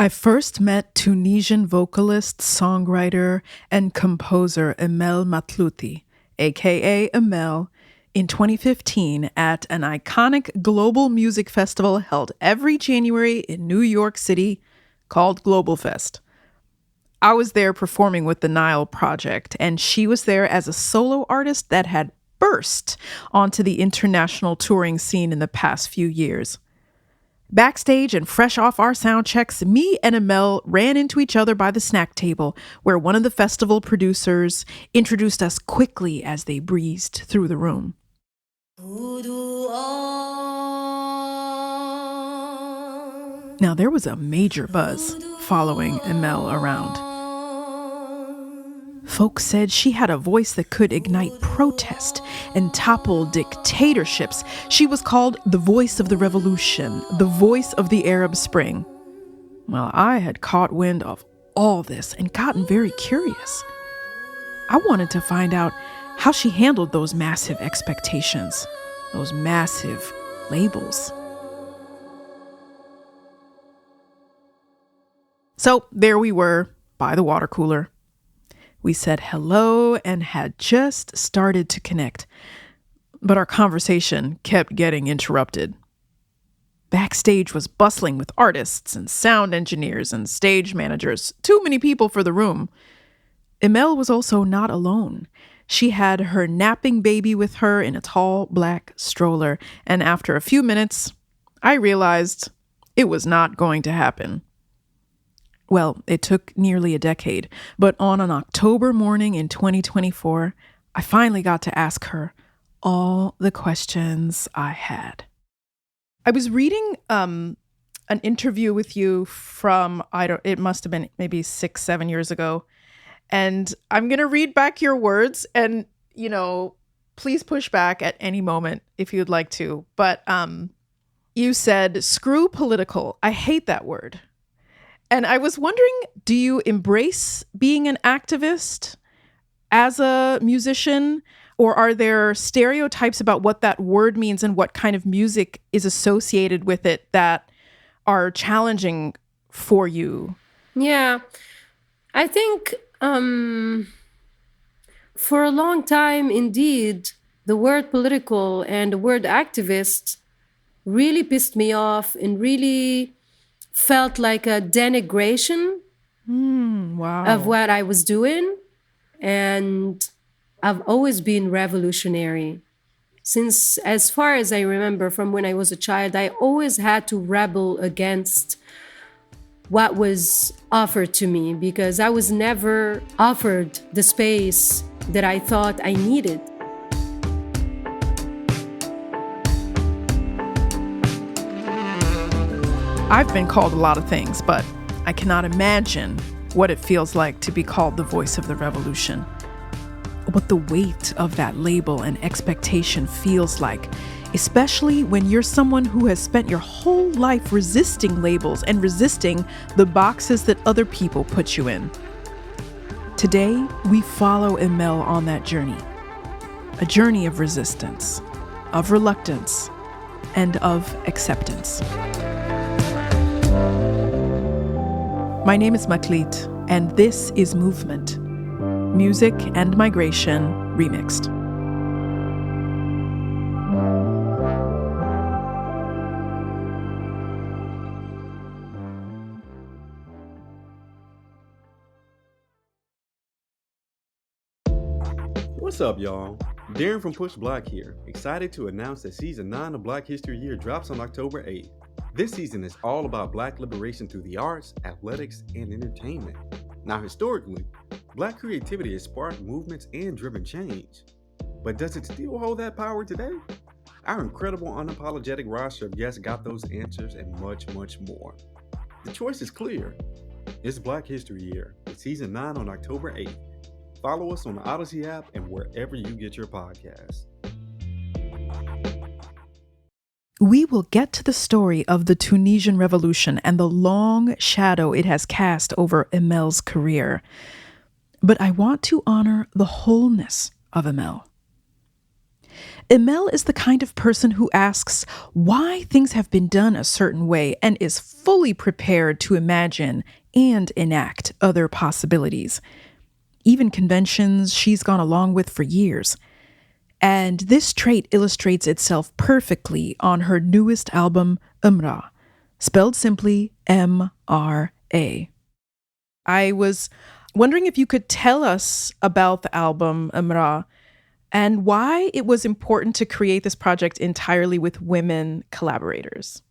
I first met Tunisian vocalist, songwriter, and composer Emel Mathlouthi, aka Emel, in 2015 at an iconic global music festival held every January in New York City called Global Fest. I was there performing with the Nile Project, and she was there as a solo artist that had burst onto the international touring scene in the past few years. Backstage and fresh off our sound checks, me and Emel ran into each other by the snack table, where one of the festival producers introduced us quickly as they breezed through the room. Now, there was a major buzz following Emel around. Folks said she had a voice that could ignite protest and topple dictatorships. She was called the voice of the revolution, the voice of the Arab Spring. Well, I had caught wind of all this and gotten very curious. I wanted to find out how she handled those massive expectations, those massive labels. So there we were by the water cooler. We said hello and had just started to connect, but our conversation kept getting interrupted. Backstage was bustling with artists and sound engineers and stage managers, too many people for the room. Emel was also not alone. She had her napping baby with her in a tall black stroller, and after a few minutes, I realized it was not going to happen. Well, it took nearly a decade, but on an October morning in 2024, I finally got to ask her all the questions I had. I was reading an interview with you from, it must have been maybe 6-7 years ago, and I'm going to read back your words, and, please push back at any moment if you'd like to, but you said, "Screw political. I hate that word." And I was wondering, do you embrace being an activist as a musician? Or are there stereotypes about what that word means and what kind of music is associated with it that are challenging for you? Yeah, I think for a long time, indeed, the word political and the word activist really pissed me off and really felt like a denigration of what I was doing. And I've always been revolutionary. Since, as far as I remember from when I was a child, I always had to rebel against what was offered to me because I was never offered the space that I thought I needed. I've been called a lot of things, but I cannot imagine what it feels like to be called the voice of the revolution. What the weight of that label and expectation feels like, especially when you're someone who has spent your whole life resisting labels and resisting the boxes that other people put you in. Today, we follow Emel on that journey. A journey of resistance, of reluctance, and of acceptance. My name is Meklit, and this is Movement. Music and Migration Remixed. What's up, y'all? Darren from Push Black here, excited to announce that Season 9 of Black History Year drops on October 8th. This season is all about Black liberation through the arts, athletics, and entertainment. Now, historically, Black creativity has sparked movements and driven change. But does it still hold that power today? Our incredible unapologetic roster of guests got those answers and much, much more. The choice is clear. It's Black History Year, with Season 9 on October 8th. Follow us on the Odyssey app and wherever you get your podcasts. We will get to the story of the Tunisian Revolution and the long shadow it has cast over Emel's career. But I want to honor the wholeness of Emel. Emel is the kind of person who asks why things have been done a certain way and is fully prepared to imagine and enact other possibilities, even conventions she's gone along with for years. And this trait illustrates itself perfectly on her newest album, Umra, spelled simply M-R-A. I was wondering if you could tell us about the album, Umra, and why it was important to create this project entirely with women collaborators.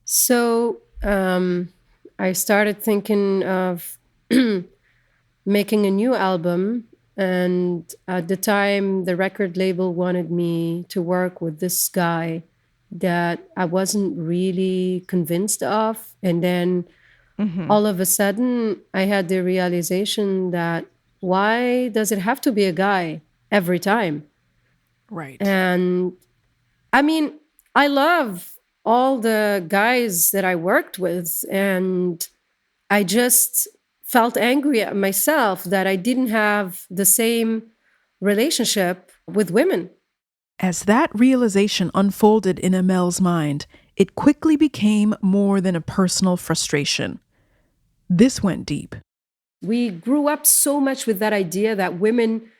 So I started thinking of making a new album. And at the time, the record label wanted me to work with this guy that I wasn't really convinced of. And then all of a sudden, I had the realization that why does it have to be a guy every time? Right. And I mean, I love all the guys that I worked with, and I just felt angry at myself that I didn't have the same relationship with women. As that realization unfolded in Emel's mind, it quickly became more than a personal frustration. This went deep. We grew up so much with that idea that women,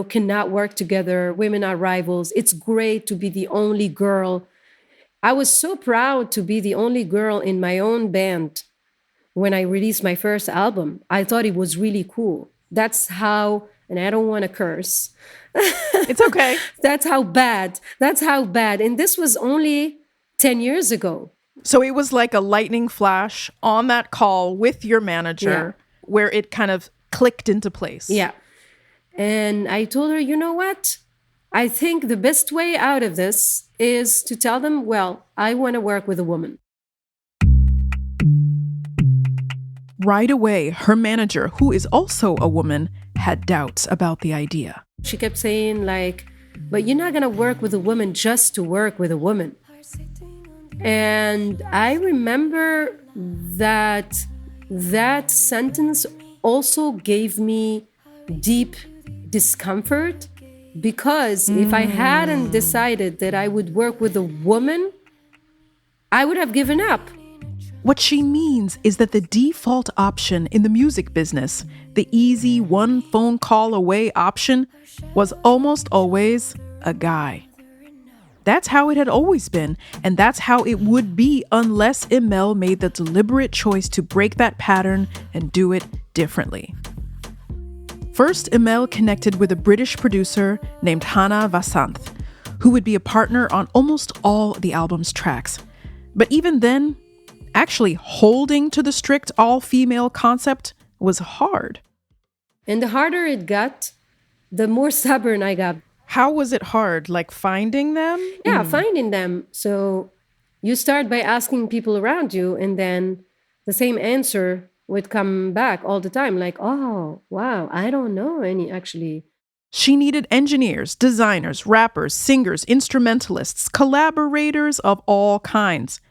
cannot work together. Women are rivals. It's great to be the only girl. I was so proud to be the only girl in my own band when I released my first album. I thought it was really cool. That's how, and I don't want to curse. It's okay. That's how bad. And this was only 10 years ago. So it was like a lightning flash on that call with your manager where it kind of clicked into place. Yeah. And I told her, you know what? I think the best way out of this is to tell them, well, I want to work with a woman. Right away, her manager, who is also a woman, had doubts about the idea. She kept saying, but you're not going to work with a woman just to work with a woman. And I remember that sentence also gave me deep discomfort, because if I hadn't decided that I would work with a woman, I would have given up. What she means is that the default option in the music business, the easy one phone call away option, was almost always a guy. That's how it had always been, and that's how it would be unless Emel made the deliberate choice to break that pattern and do it differently. First, Emel connected with a British producer named Hannah Vasanth, who would be a partner on almost all the album's tracks. But even then, actually holding to the strict all-female concept was hard. And the harder it got, the more stubborn I got. How was it hard? Like finding them? Yeah, finding them. So you start by asking people around you, and then the same answer would come back all the time. Like, oh, wow, I don't know any, actually. She needed engineers, designers, rappers, singers, instrumentalists, collaborators of all kinds.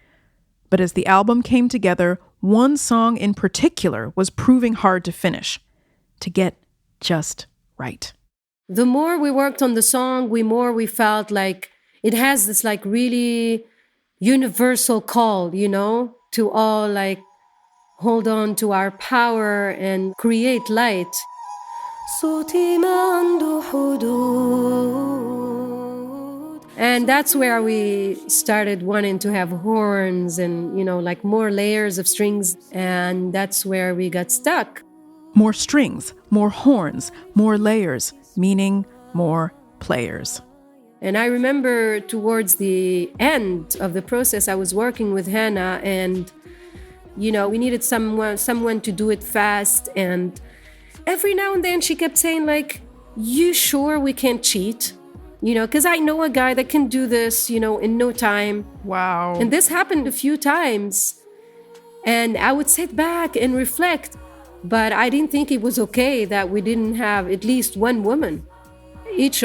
But as the album came together, one song in particular was proving hard to finish, to get just right. The more we worked on the song, the more we felt like it has this really universal call, to all hold on to our power and create light. And that's where we started wanting to have horns and, more layers of strings. And that's where we got stuck. More strings, more horns, more layers, meaning more players. And I remember towards the end of the process, I was working with Hannah, and, we needed someone to do it fast. And every now and then she kept saying, you sure we can't cheat? Because I know a guy that can do this, in no time. Wow. And this happened a few times. And I would sit back and reflect. But I didn't think it was okay that we didn't have at least one woman, each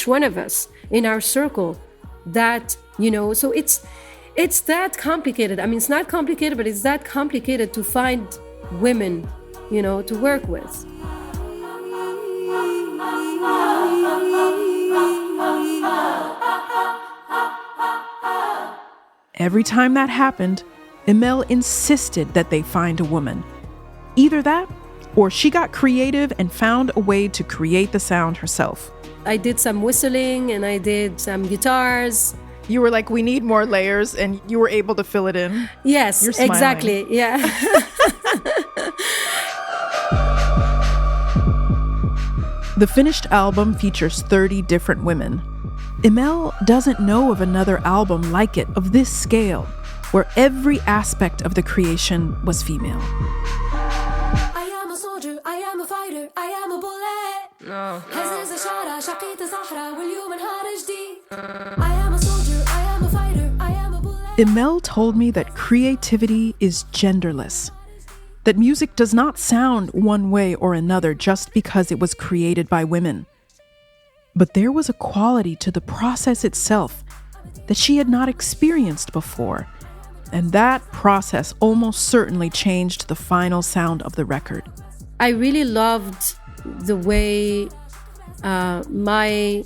one of us in our circle. That, so it's that complicated. I mean, it's not complicated, but it's that complicated to find women, to work with. Every time that happened, Emel insisted that they find a woman. Either that, or she got creative and found a way to create the sound herself. I did some whistling and I did some guitars. You were like, we need more layers, and you were able to fill it in. Yes, You're smiling. exactly. Yeah. The finished album features 30 different women. Emel doesn't know of another album like it of this scale, where every aspect of the creation was female. I am a soldier, I am a fighter, I am a bullet. I am a soldier, I am a fighter, I am a bullet. Emel told me that creativity is genderless, that music does not sound one way or another just because it was created by women. But there was a quality to the process itself that she had not experienced before, and that process almost certainly changed the final sound of the record. I really loved the way my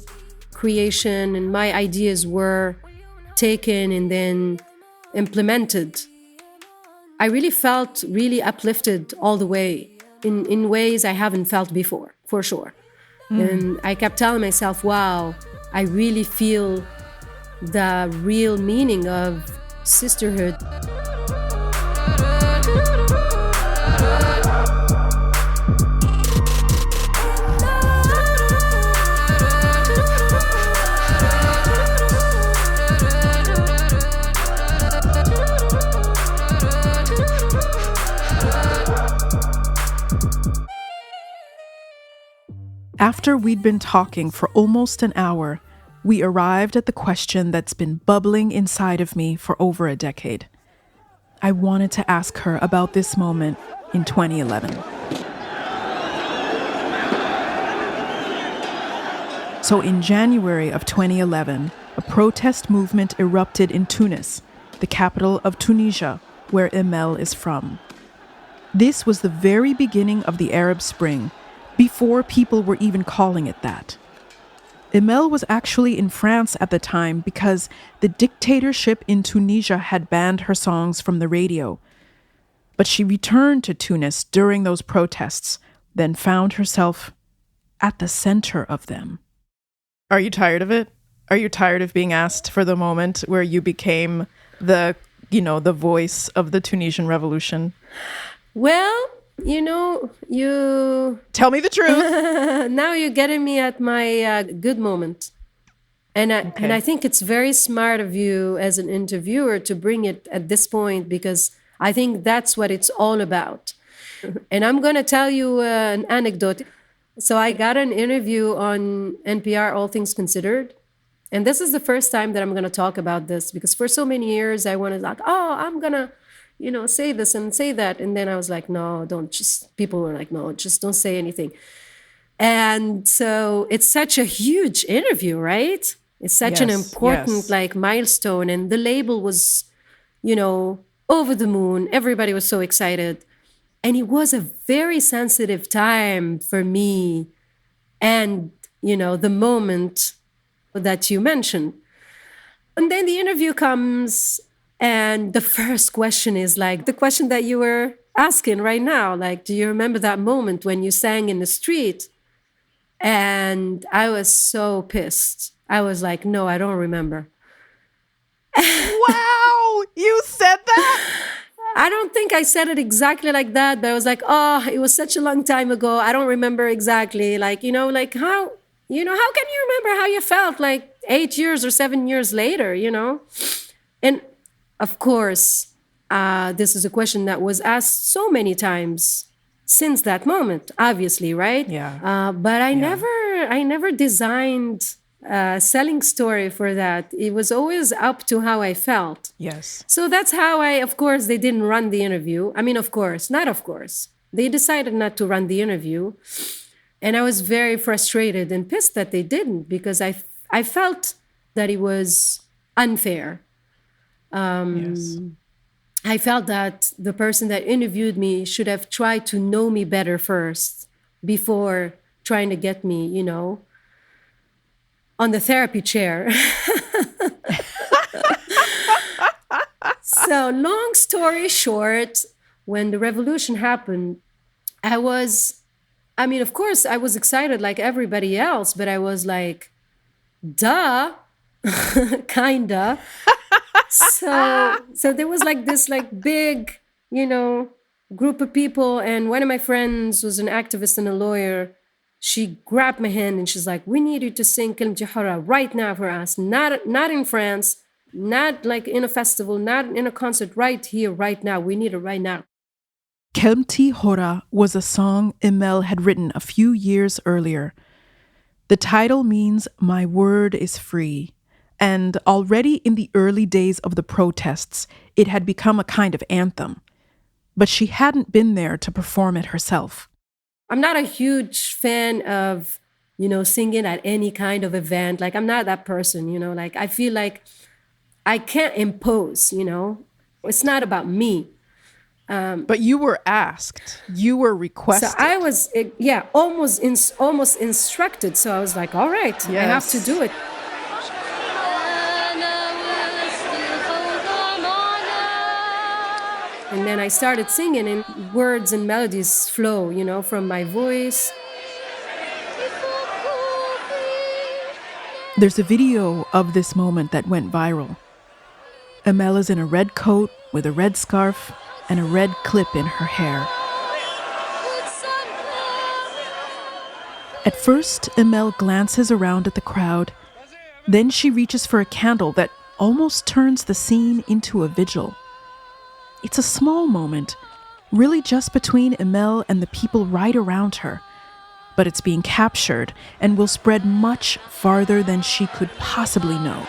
creation and my ideas were taken and then implemented. I really felt really uplifted all the way in ways I haven't felt before, for sure. And I kept telling myself, wow, I really feel the real meaning of sisterhood. After we'd been talking for almost an hour, we arrived at the question that's been bubbling inside of me for over a decade. I wanted to ask her about this moment in 2011. So in January of 2011, a protest movement erupted in Tunis, the capital of Tunisia, where Emel is from. This was the very beginning of the Arab Spring, before people were even calling it that. Emel was actually in France at the time because the dictatorship in Tunisia had banned her songs from the radio. But she returned to Tunis during those protests, then found herself at the center of them. Are you tired of it? Are you tired of being asked for the moment where you became the voice of the Tunisian revolution? Well, you... Tell me the truth. Now you're getting me at my good moment. And I think it's very smart of you as an interviewer to bring it at this point, because I think that's what it's all about. And I'm going to tell you an anecdote. So I got an interview on NPR, All Things Considered. And this is the first time that I'm going to talk about this, because for so many years I wanted I'm going to say this and say that. And then I was like, no, people were like, no, just don't say anything. And so it's such a huge interview, right? It's such an important milestone. And the label was, over the moon. Everybody was so excited. And it was a very sensitive time for me. And, the moment that you mentioned. And then the interview comes, and the first question is like the question that you were asking right now. Like, do you remember that moment when you sang in the street? And I was so pissed. I was like, no, I don't remember. Wow, you said that? I don't think I said it exactly like that, but I was like, oh, it was such a long time ago. I don't remember exactly. Like, how can you remember how you felt like 8 years or 7 years later, And of course, this is a question that was asked so many times since that moment, obviously, right? Yeah. But I never designed a selling story for that. It was always up to how I felt. Yes. So that's how of course, they didn't run the interview. I mean, of course. They decided not to run the interview. And I was very frustrated and pissed that they didn't, because I felt that it was unfair. Yes. I felt that the person that interviewed me should have tried to know me better first before trying to get me, on the therapy chair. So long story short, when the revolution happened, of course, I was excited like everybody else, but I was like, duh, kinda. So there was like this like big, group of people, and one of my friends was an activist and a lawyer. She grabbed my hand and she's like, "We need you to sing Kalimti Hora right now for us. Not in France, not like in a festival, not in a concert, right here, right now. We need it right now." Kalimti Hora was a song Emel had written a few years earlier. The title means "My word is free," and already in the early days of the protests, it had become a kind of anthem. But she hadn't been there to perform it herself. I'm not a huge fan of, singing at any kind of event. Like, I'm not that person, like, I feel like I can't impose, it's not about me. But you were asked, you were requested. So I was, almost instructed. So I was like, all right, I have to do it. And then I started singing, and words and melodies flow, from my voice. There's a video of this moment that went viral. Emel is in a red coat with a red scarf and a red clip in her hair. At first, Emel glances around at the crowd. Then she reaches for a candle that almost turns the scene into a vigil. It's a small moment, really just between Emel and the people right around her. But it's being captured and will spread much farther than she could possibly know.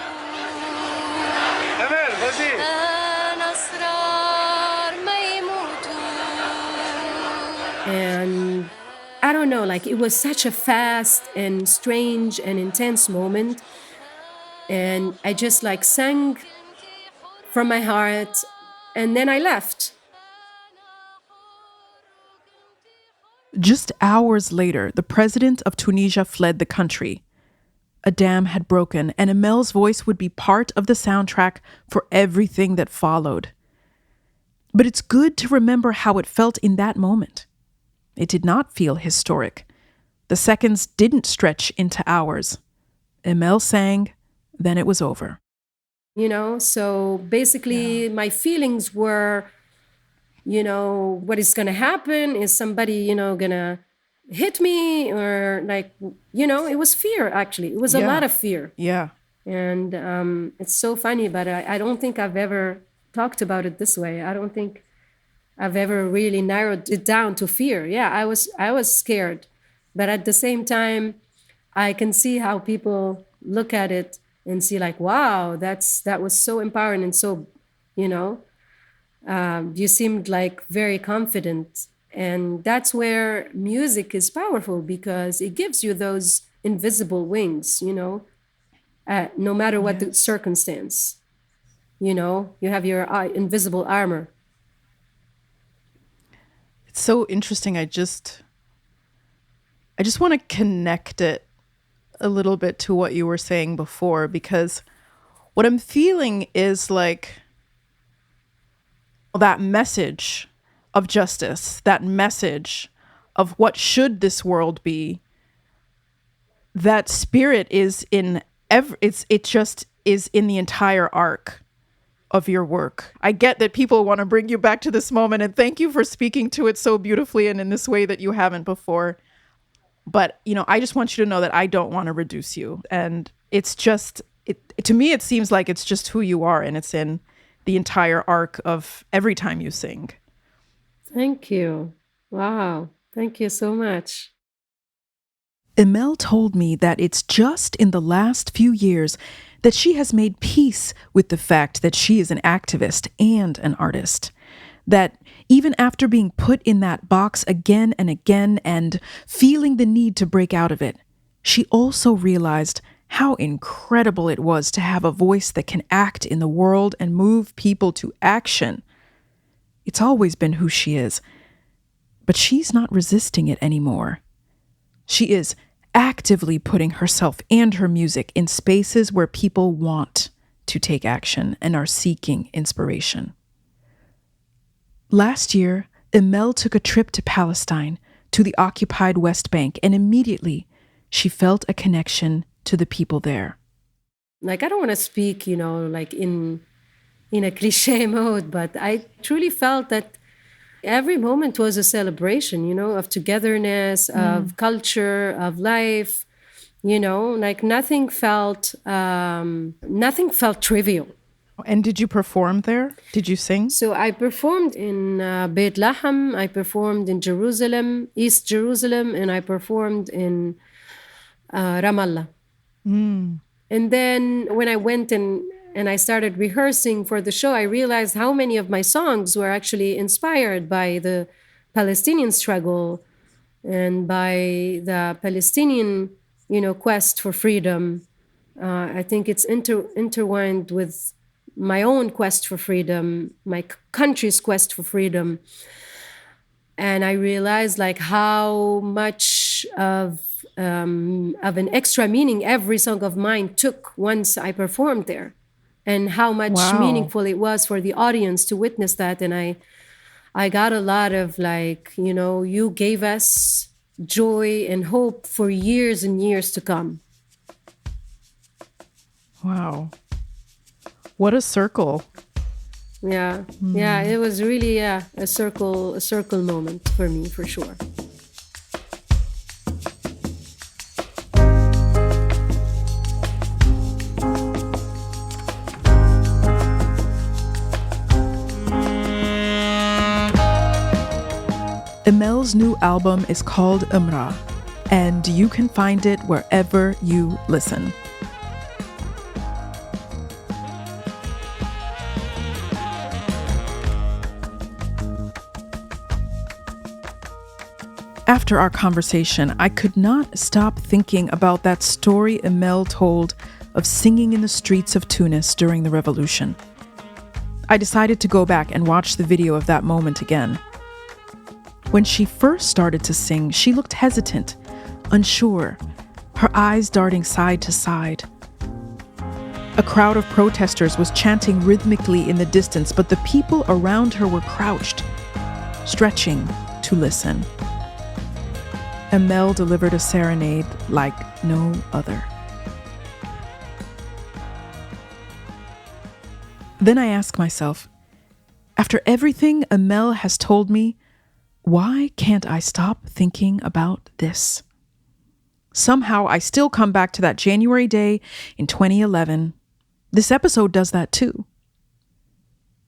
And I don't know, like, it was such a fast and strange and intense moment. And I just like sang from my heart, and then I left. Just hours later, the president of Tunisia fled the country. A dam had broken, and Emel's voice would be part of the soundtrack for everything that followed. But it's good to remember how it felt in that moment. It did not feel historic. The seconds didn't stretch into hours. Emel sang, then it was over. So basically my feelings were, what is going to happen? Is somebody, going to hit me? Or like, it was fear, actually. It was a lot of fear. Yeah. And it's so funny, but I don't think I've ever talked about it this way. I don't think I've ever really narrowed it down to fear. Yeah, I was scared. But at the same time, I can see how people look at it and see like, wow, that was so empowering. And so, you seemed like very confident. And that's where music is powerful, because it gives you those invisible wings, no matter what the circumstance, you have your invisible armor. It's so interesting. I just want to connect it a little bit to what you were saying before, because what I'm feeling is like that message of justice, that message of what should this world be, that spirit is in it just is in the entire arc of your work. I get that people want to bring you back to this moment, and thank you for speaking to it so beautifully and in this way that you haven't before. But, I just want you to know that I don't want to reduce you. And it's just, to me, it seems like it's just who you are, and it's in the entire arc of every time you sing. Thank you. Wow. Thank you so much. Emel told me that it's just in the last few years that she has made peace with the fact that she is an activist and an artist. That even after being put in that box again and again and feeling the need to break out of it, she also realized how incredible it was to have a voice that can act in the world and move people to action. It's always been who she is, but she's not resisting it anymore. She is actively putting herself and her music in spaces where people want to take action and are seeking inspiration. Last year, Emel took a trip to Palestine, to the occupied West Bank, and immediately she felt a connection to the people there. Like, I don't want to speak, like in a cliche mode, but I truly felt that every moment was a celebration, of togetherness, of culture, of life, like nothing felt trivial. And did you perform there? Did you sing? So I performed in Beit Lahem, I performed in Jerusalem, East Jerusalem, and I performed in Ramallah. And then when I went and I started rehearsing for the show, I realized how many of my songs were actually inspired by the Palestinian struggle and by the Palestinian, quest for freedom. I think it's intertwined with my own quest for freedom, my country's quest for freedom. And I realized like how much of an extra meaning every song of mine took once I performed there, and how much meaningful it was for the audience to witness that. And I got a lot of like, you gave us joy and hope for years and years to come. Wow. What a circle. Yeah. Yeah, it was really a circle moment for me, for sure. Emel's new album is called Umrah, and you can find it wherever you listen. After our conversation, I could not stop thinking about that story Emel told of singing in the streets of Tunis during the revolution. I decided to go back and watch the video of that moment again. When she first started to sing, she looked hesitant, unsure, her eyes darting side to side. A crowd of protesters was chanting rhythmically in the distance, but the people around her were crouched, stretching to listen. Emel delivered a serenade like no other. Then I ask myself, after everything Emel has told me, why can't I stop thinking about this? Somehow I still come back to that January day in 2011. This episode does that too.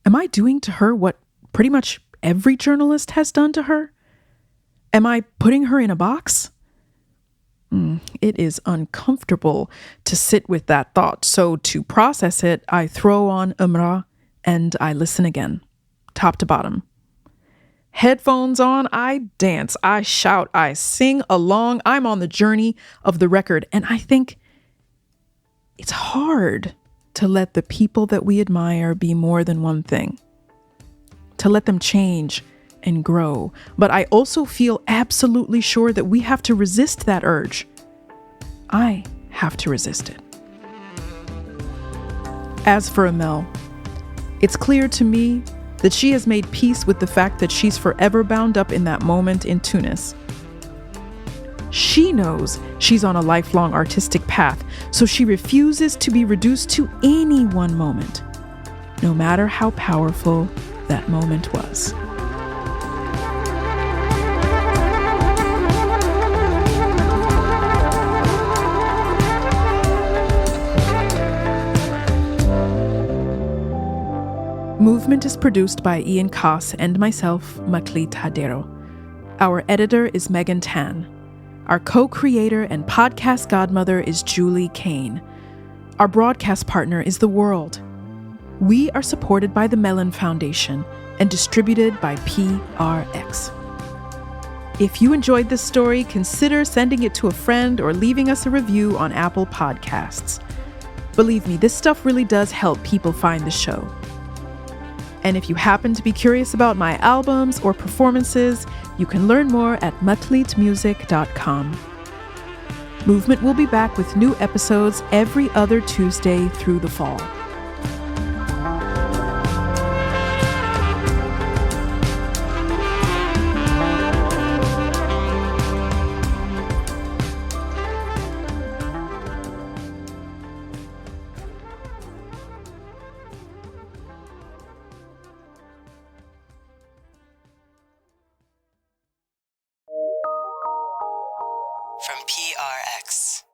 Am I doing to her what pretty much every journalist has done to her? Am I putting her in a box? It is uncomfortable to sit with that thought. So to process it, I throw on Umrah and I listen again, top to bottom. Headphones on, I dance, I shout, I sing along. I'm on the journey of the record. And I think it's hard to let the people that we admire be more than one thing, to let them change and grow. But I also feel absolutely sure that we have to resist that urge. I have to resist it. As for Emel, it's clear to me that she has made peace with the fact that she's forever bound up in that moment in Tunis. She knows she's on a lifelong artistic path, so she refuses to be reduced to any one moment, no matter how powerful that moment was. Movement is produced by Ian Koss and myself, Meklit. Our editor is Megan Tan. Our co-creator and podcast godmother is Julie Kane. Our broadcast partner is The World. We are supported by the Mellon Foundation and distributed by PRX. If you enjoyed this story, consider sending it to a friend or leaving us a review on Apple Podcasts. Believe me, this stuff really does help people find the show. And if you happen to be curious about my albums or performances, you can learn more at mutlitmusic.com. Movement will be back with new episodes every other Tuesday through the fall. from PRX.